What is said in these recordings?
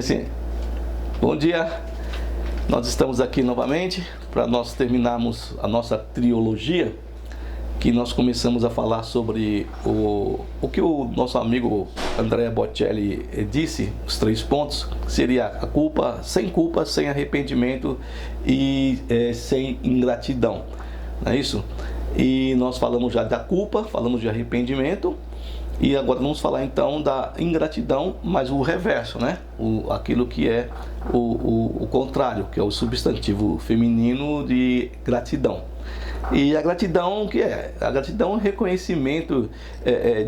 Sim. Bom dia, nós estamos aqui novamente para nós terminarmos a nossa trilogia, que nós começamos a falar sobre o que o nosso amigo Andrea Bocelli disse, os 3 pontos, seria a culpa, sem arrependimento e sem ingratidão, não é isso? E nós falamos já da culpa, falamos de arrependimento. E agora vamos falar então da ingratidão, mas o reverso, né? Aquilo que é o contrário, que é o substantivo feminino de gratidão. E a gratidão, o que é? A gratidão é um reconhecimento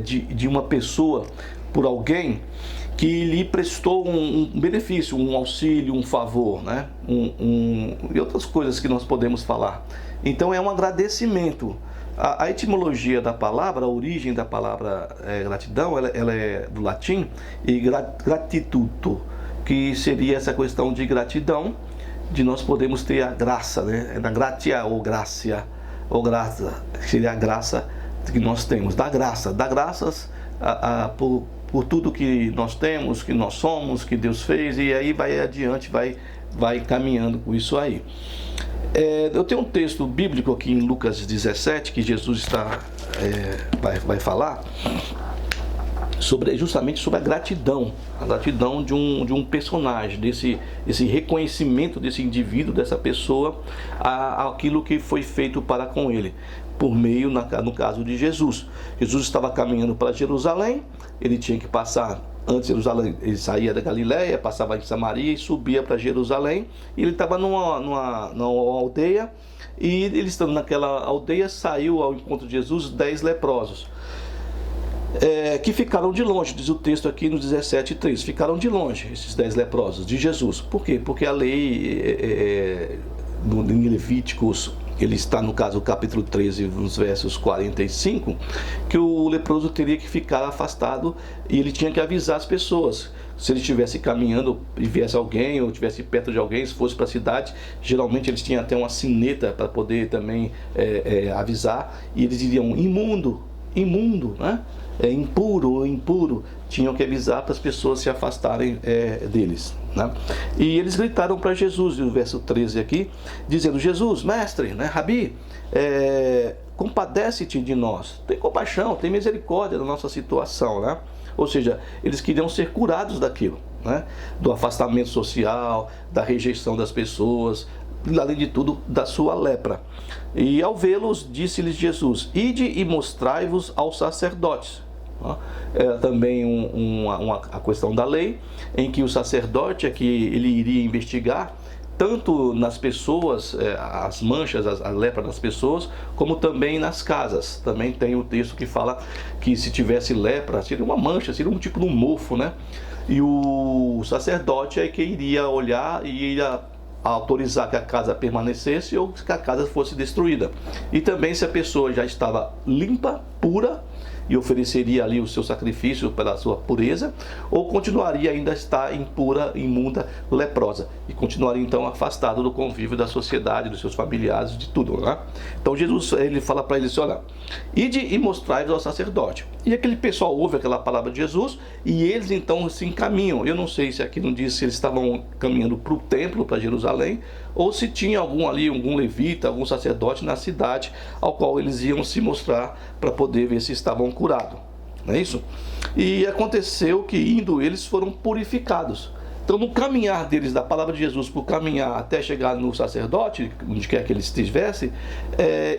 de uma pessoa por alguém que lhe prestou um benefício, um auxílio, um favor, né? E outras coisas que nós podemos falar. Então é um agradecimento. A etimologia da palavra, a origem da palavra gratidão, ela é do latim, e gratitudo, que seria essa questão de gratidão, de nós podemos ter a graça, né? É da gratia ou graça, que seria a graça que nós temos, dar graças por tudo que nós temos, que nós somos, que Deus fez, e aí vai adiante, vai caminhando com isso aí. Eu tenho um texto bíblico aqui em Lucas 17 que Jesus vai falar justamente sobre a gratidão de um personagem, esse reconhecimento desse indivíduo, dessa pessoa, aquilo que foi feito para com ele, por meio, no caso de Jesus. Jesus estava caminhando para Jerusalém, ele tinha que passar. Antes de Jerusalém, ele saía da Galileia, passava em Samaria e subia para Jerusalém. E ele estava numa aldeia, e ele estando naquela aldeia, saiu ao encontro de Jesus 10 leprosos, que ficaram de longe, diz o texto aqui no 17:3, ficaram de longe, esses 10 leprosos de Jesus. Por quê? Porque a lei, em Levíticos, ele está no caso capítulo 13, nos versos 45, que o leproso teria que ficar afastado e ele tinha que avisar as pessoas. Se ele estivesse caminhando e viesse alguém, ou estivesse perto de alguém, se fosse para a cidade, geralmente eles tinham até uma sineta para poder também avisar, e eles diriam imundo, né? Impuro, tinham que avisar para as pessoas se afastarem deles, né? E eles gritaram para Jesus, no verso 13 aqui, dizendo: Jesus, mestre, né, Rabi, compadece-te de nós, tem compaixão, tem misericórdia da nossa situação, né? Ou seja, eles queriam ser curados daquilo, né? Do afastamento social, da rejeição das pessoas, além de tudo, da sua lepra. E ao vê-los, disse-lhes Jesus: ide e mostrai-vos aos sacerdotes. Também a questão da lei, em que o sacerdote é que ele iria investigar tanto nas pessoas, as manchas, a lepra das pessoas, como também nas casas. Também tem o texto que fala que se tivesse lepra, seria uma mancha, seria um tipo de um mofo, né? E o sacerdote é que iria olhar e iria autorizar que a casa permanecesse ou que a casa fosse destruída. E também se a pessoa já estava limpa, pura, e ofereceria ali o seu sacrifício pela sua pureza, ou continuaria ainda a estar impura, imunda, leprosa, e continuaria então afastado do convívio da sociedade, dos seus familiares, de tudo, né? Então Jesus, ele fala para eles: olha, ide e mostrai-vos ao sacerdote. E aquele pessoal ouve aquela palavra de Jesus, e eles então se encaminham. Eu não sei se aqui não diz se eles estavam caminhando para o templo, para Jerusalém, ou se tinha algum levita, algum sacerdote na cidade ao qual eles iam se mostrar para poder ver se estavam curados, não é isso? E aconteceu que indo eles foram purificados. Então no caminhar deles, da palavra de Jesus, por caminhar até chegar no sacerdote, onde quer que eles estivessem,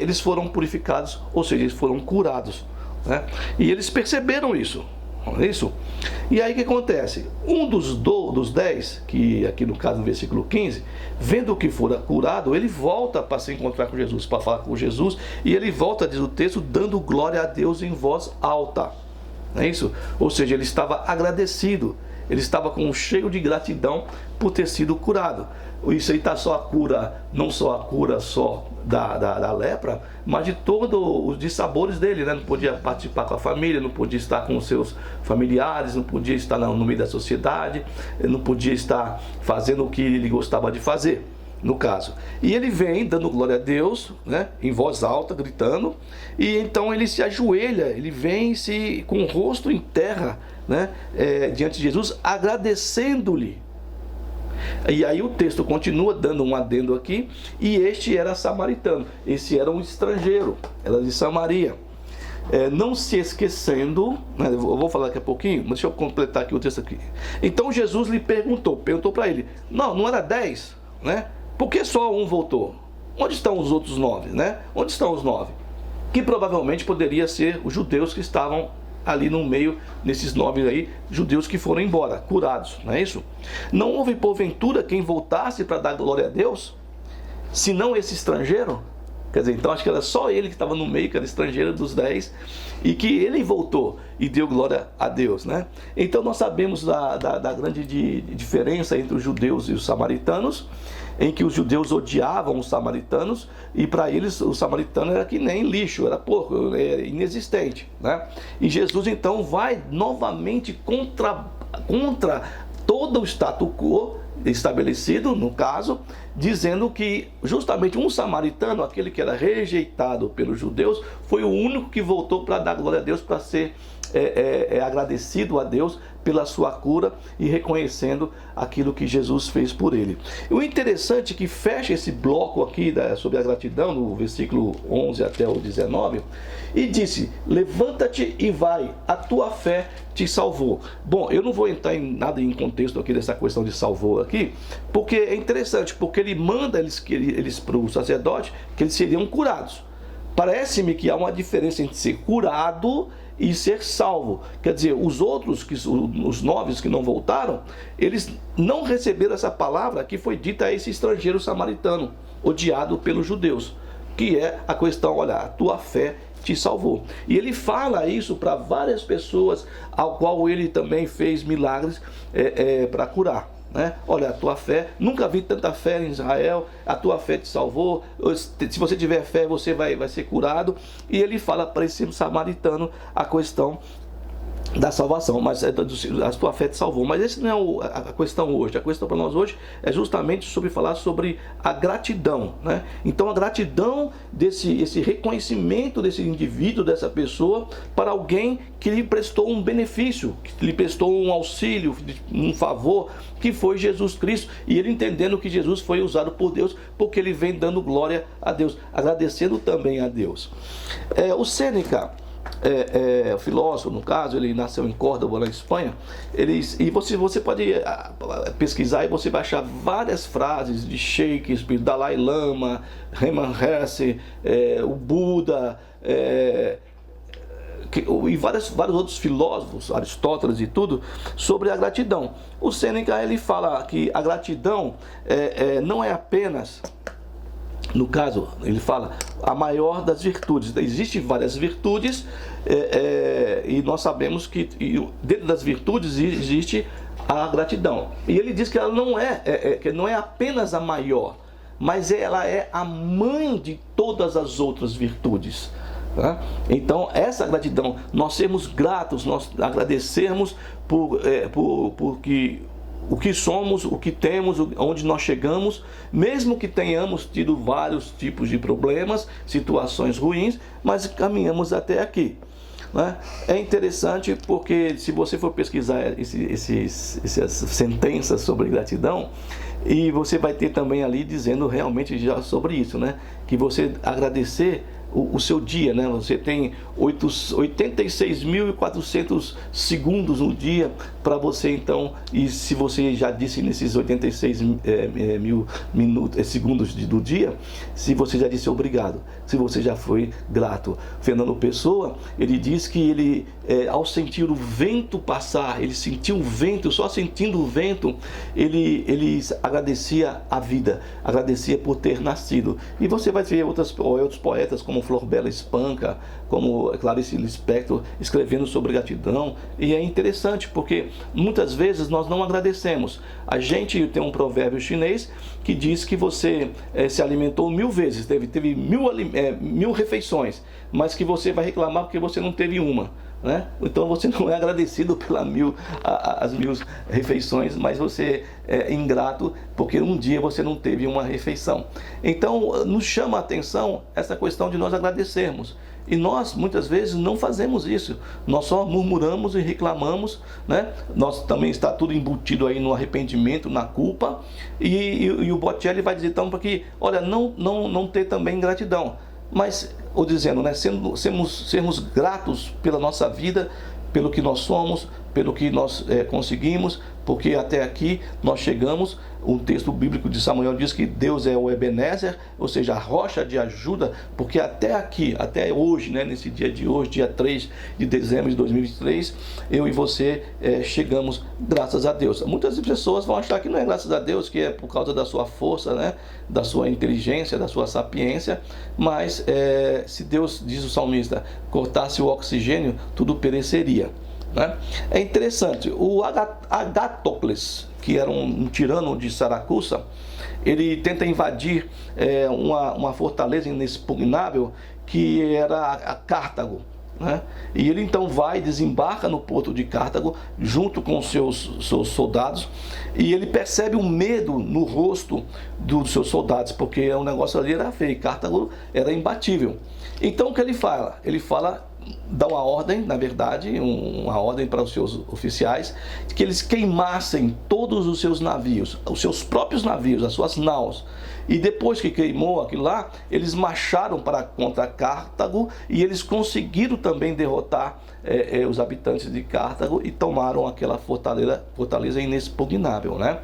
eles foram purificados, ou seja, eles foram curados, né? E eles perceberam isso. Não é isso? E aí o que acontece? Um dos 10, que aqui no caso no versículo 15, vendo que fora curado, ele volta para se encontrar com Jesus, para falar com Jesus, e ele volta, diz o texto, dando glória a Deus em voz alta. Não é isso? Ou seja, ele estava agradecido, ele estava cheio de gratidão por ter sido curado. Isso aí está só a cura, não só a cura só da lepra, mas de todos os dissabores dele, né? Não podia participar com a família, não podia estar com os seus familiares, não podia estar no meio da sociedade, não podia estar fazendo o que ele gostava de fazer, no caso. E ele vem dando glória a Deus, né? Em voz alta, gritando, e então ele se ajoelha, ele vem com o rosto em terra, né? Diante de Jesus, agradecendo-lhe E aí o texto continua dando um adendo aqui, e este era samaritano, esse era um estrangeiro, era de Samaria. Não se esquecendo, né, eu vou falar daqui a pouquinho, mas deixa eu completar aqui o texto aqui. Então Jesus lhe perguntou para ele, não era 10, né? Por que só um voltou? Onde estão os outros 9, né? Onde estão os 9? Que provavelmente poderia ser os judeus que estavam ali no meio, nesses 9 aí, judeus que foram embora, curados, não é isso? Não houve porventura quem voltasse para dar glória a Deus, senão esse estrangeiro? Quer dizer, então acho que era só ele que estava no meio, que era estrangeiro dos 10, e que ele voltou e deu glória a Deus, né? Então nós sabemos da grande diferença entre os judeus e os samaritanos, em que os judeus odiavam os samaritanos, e para eles o samaritano era que nem lixo, era porco, era inexistente, né? E Jesus então vai novamente contra todo o status quo estabelecido, no caso, dizendo que justamente um samaritano, aquele que era rejeitado pelos judeus, foi o único que voltou para dar glória a Deus, para ser agradecido a Deus pela sua cura e reconhecendo aquilo que Jesus fez por ele. E o interessante é que fecha esse bloco aqui sobre a gratidão, no versículo 11 até o 19, e disse: levanta-te e vai, a tua fé te salvou. Bom, eu não vou entrar em nada em contexto aqui dessa questão de salvou aqui, porque é interessante, porque ele manda eles para o sacerdote que eles seriam curados. Parece-me que há uma diferença entre ser curado e ser salvo. Quer dizer, os outros, os 9 que não voltaram, eles não receberam essa palavra que foi dita a esse estrangeiro samaritano, odiado pelos judeus, que é a questão, olha, a tua fé te salvou. E ele fala isso para várias pessoas, ao qual ele também fez milagres para curar. Né? Olha, a tua fé, nunca vi tanta fé em Israel, a tua fé te salvou, se você tiver fé você vai ser curado. E ele fala para esse samaritano a questão da salvação, mas a tua fé te salvou. Mas esse não é a questão hoje. A questão para nós hoje é justamente falar sobre a gratidão, né? Então a gratidão esse reconhecimento desse indivíduo, dessa pessoa, para alguém que lhe prestou um benefício, que lhe prestou um auxílio, um favor, que foi Jesus Cristo, e ele entendendo que Jesus foi usado por Deus, porque ele vem dando glória a Deus, agradecendo também a Deus. O Sêneca, o filósofo, no caso, ele nasceu em Córdoba, na Espanha. E você pode pesquisar e você vai achar várias frases de Shakespeare, Dalai Lama, Hermann Hesse, o Buda, e vários outros filósofos, Aristóteles e tudo, sobre a gratidão. O Sêneca, ele fala que a gratidão não é apenas, no caso, ele fala, a maior das virtudes. Existem várias virtudes, e nós sabemos que dentro das virtudes existe a gratidão. E ele diz que ela não é apenas a maior, mas ela é a mãe de todas as outras virtudes. Tá? Então essa gratidão, nós sermos gratos, nós agradecermos por que o que somos, o que temos, onde nós chegamos, mesmo que tenhamos tido vários tipos de problemas, situações ruins, mas caminhamos até aqui, né? É interessante porque se você for pesquisar essas sentenças sobre gratidão, e você vai ter também ali dizendo realmente já sobre isso, né? Que você agradecer o seu dia, né? Você tem 86.400 segundos no dia para você, então, e se você já disse nesses 86 mil segundos do dia, se você já disse obrigado, se você já foi grato. Fernando Pessoa, ele diz que ele, ao sentir o vento passar, ele sentiu o vento, só sentindo o vento, ele agradecia a vida, agradecia por ter nascido. E você vai ver outros poetas como Flor Bela Espanca, como Clarice Lispector, escrevendo sobre gratidão. E é interessante porque muitas vezes nós não agradecemos. A gente tem um provérbio chinês que diz que você se alimentou 1000 vezes, teve 1000 refeições, mas que você vai reclamar porque você não teve uma, né? Então você não é agradecido pelas 1000 refeições, mas você é ingrato porque um dia você não teve uma refeição. Então nos chama a atenção essa questão de nós agradecermos. E nós, muitas vezes, não fazemos isso. Nós só murmuramos e reclamamos, né? Nós também está tudo embutido aí no arrependimento, na culpa. E o Bocelli vai dizer então para que, olha, não ter também gratidão. Mas, ou dizendo, né, sermos gratos pela nossa vida, pelo que nós somos, pelo que nós conseguimos, porque até aqui nós chegamos. O texto bíblico de Samuel diz que Deus é o Ebenezer, ou seja, a rocha de ajuda, porque até aqui, até hoje, né, nesse dia de hoje, dia 3 de dezembro de 2023, eu e você chegamos graças a Deus. Muitas pessoas vão achar que não é graças a Deus, que é por causa da sua força, né, da sua inteligência, da sua sapiência, mas se Deus, diz o salmista, cortasse o oxigênio, tudo pereceria. Né? É interessante, o Agatocles, que era um tirano de Saracuça, ele tenta invadir uma fortaleza inexpugnável que era a Cartago. Né? E ele então vai, desembarca no porto de Cartago junto com seus soldados, e ele percebe um medo no rosto dos seus soldados, porque o negócio ali era feio, Cartago era imbatível. Então o que ele fala? Ele dá uma ordem, na verdade, uma ordem para os seus oficiais, que eles queimassem todos os seus navios, os seus próprios navios, as suas naus. E depois que queimou aquilo lá, eles marcharam contra Cartago, e eles conseguiram também derrotar os habitantes de Cartago e tomaram aquela fortaleza inexpugnável, né?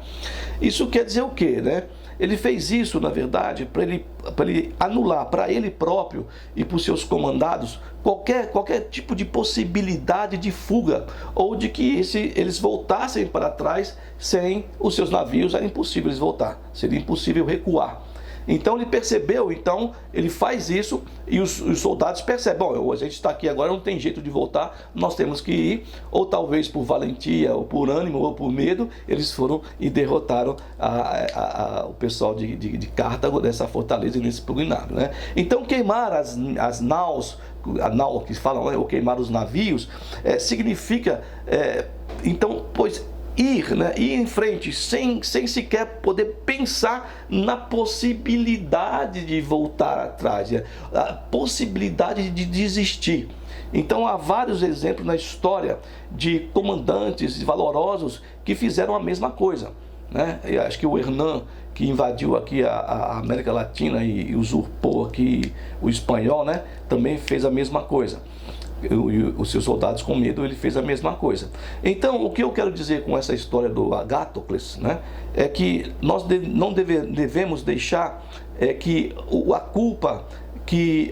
Isso quer dizer o quê, né? Ele fez isso, na verdade, para ele anular para ele próprio e para os seus comandados qualquer tipo de possibilidade de fuga, ou de que eles voltassem para trás sem os seus navios. Era impossível eles voltar, seria impossível recuar. Então ele percebeu, então ele faz isso, e os soldados percebem, bom, a gente está aqui agora, não tem jeito de voltar, nós temos que ir, ou talvez por valentia, ou por ânimo, ou por medo, eles foram e derrotaram o pessoal de Cartago, dessa fortaleza inexpugnável, né? Então queimar as naus, a nau que falam, ou queimar os navios, significa, então, pois, ir em frente, sem sequer poder pensar na possibilidade de voltar atrás, a possibilidade de desistir. Então há vários exemplos na história de comandantes valorosos que fizeram a mesma coisa, né? Eu acho que o Hernán, que invadiu aqui a América Latina e usurpou aqui o espanhol, né, também fez a mesma coisa. Os seus soldados, com medo, ele fez a mesma coisa. Então, o que eu quero dizer com essa história do Agatocles, né, é que nós não devemos deixar que a culpa, que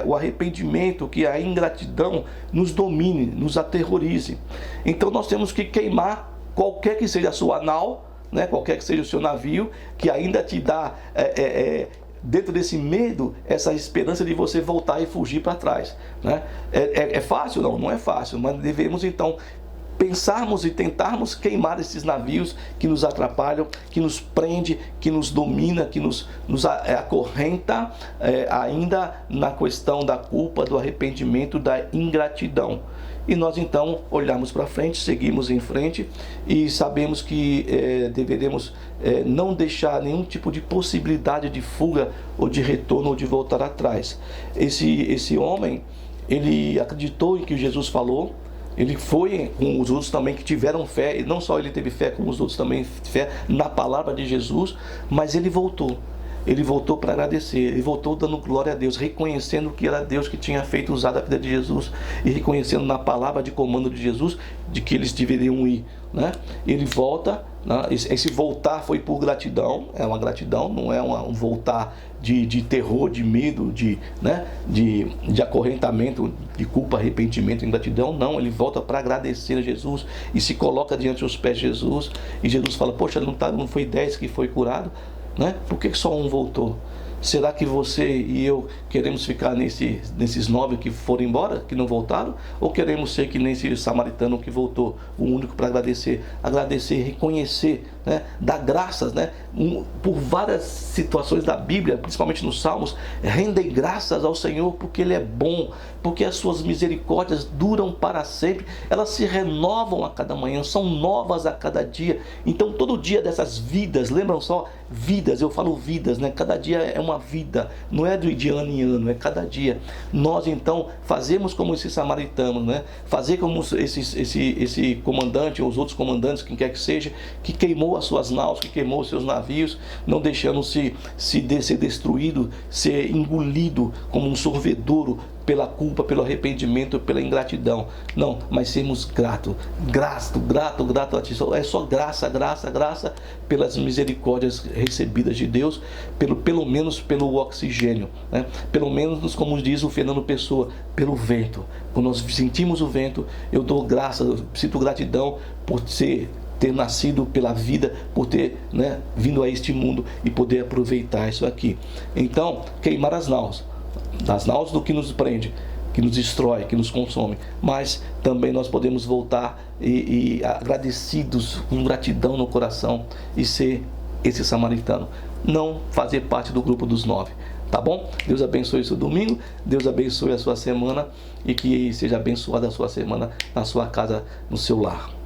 o arrependimento, que a ingratidão nos domine, nos aterrorize. Então nós temos que queimar qualquer que seja a sua nau, né, qualquer que seja o seu navio, que ainda te dá dentro desse medo, essa esperança de você voltar e fugir para trás, né? É fácil? Não é fácil, mas devemos então pensarmos e tentarmos queimar esses navios que nos atrapalham, que nos prende, que nos domina, que nos acorrenta ainda na questão da culpa, do arrependimento, da ingratidão. E nós então olhamos para frente, seguimos em frente e sabemos que deveremos não deixar nenhum tipo de possibilidade de fuga ou de retorno ou de voltar atrás. Esse homem, ele acreditou em que Jesus falou, ele foi com os outros também que tiveram fé, e não só ele teve fé, como os outros também fé na palavra de Jesus, mas ele voltou. Ele voltou para agradecer, ele voltou dando glória a Deus, reconhecendo que era Deus que tinha feito usar a vida de Jesus, e reconhecendo na palavra de comando de Jesus de que eles deveriam ir, né? Ele volta, né? Esse voltar foi por gratidão, é uma gratidão, não é um voltar de terror, de medo, de acorrentamento, de culpa, arrependimento, ingratidão. Não, ele volta para agradecer a Jesus e se coloca diante dos pés de Jesus, e Jesus fala, poxa, não foi 10 que foi curado? Né? Por que só um voltou? Será que você e eu queremos ficar nesses 9 que foram embora, que não voltaram? Ou queremos ser que nem esse samaritano que voltou, o único para agradecer, reconhecer, né? Dar graças, né? Por várias situações da Bíblia, principalmente nos Salmos, rendem graças ao Senhor porque Ele é bom, porque as suas misericórdias duram para sempre, elas se renovam a cada manhã, são novas a cada dia. Então todo dia dessas vidas, lembram só? Vidas, eu falo vidas, né? Cada dia é uma uma vida, não é de ano em ano, é cada dia. Nós então fazemos como esses samaritanos, né? Fazer como esse comandante ou os outros comandantes, quem quer que seja, que queimou as suas naus, que queimou os seus navios, não deixando-se ser destruído, ser engolido como um sorvedouro pela culpa, pelo arrependimento, pela ingratidão. Não, mas sermos grato a Ti. É só graça pelas misericórdias recebidas de Deus, pelo menos pelo oxigênio, né? Pelo menos, como diz o Fernando Pessoa, pelo vento. Quando nós sentimos o vento, eu dou graça, eu sinto gratidão por ter nascido pela vida, por ter, né, vindo a este mundo e poder aproveitar isso aqui. Então, queimar as naus do que nos prende, que nos destrói, que nos consome, mas também nós podemos voltar e agradecidos, com gratidão no coração, e ser esse samaritano, não fazer parte do grupo dos 9, tá bom? Deus abençoe o seu domingo, Deus abençoe a sua semana, e que seja abençoada a sua semana na sua casa, no seu lar.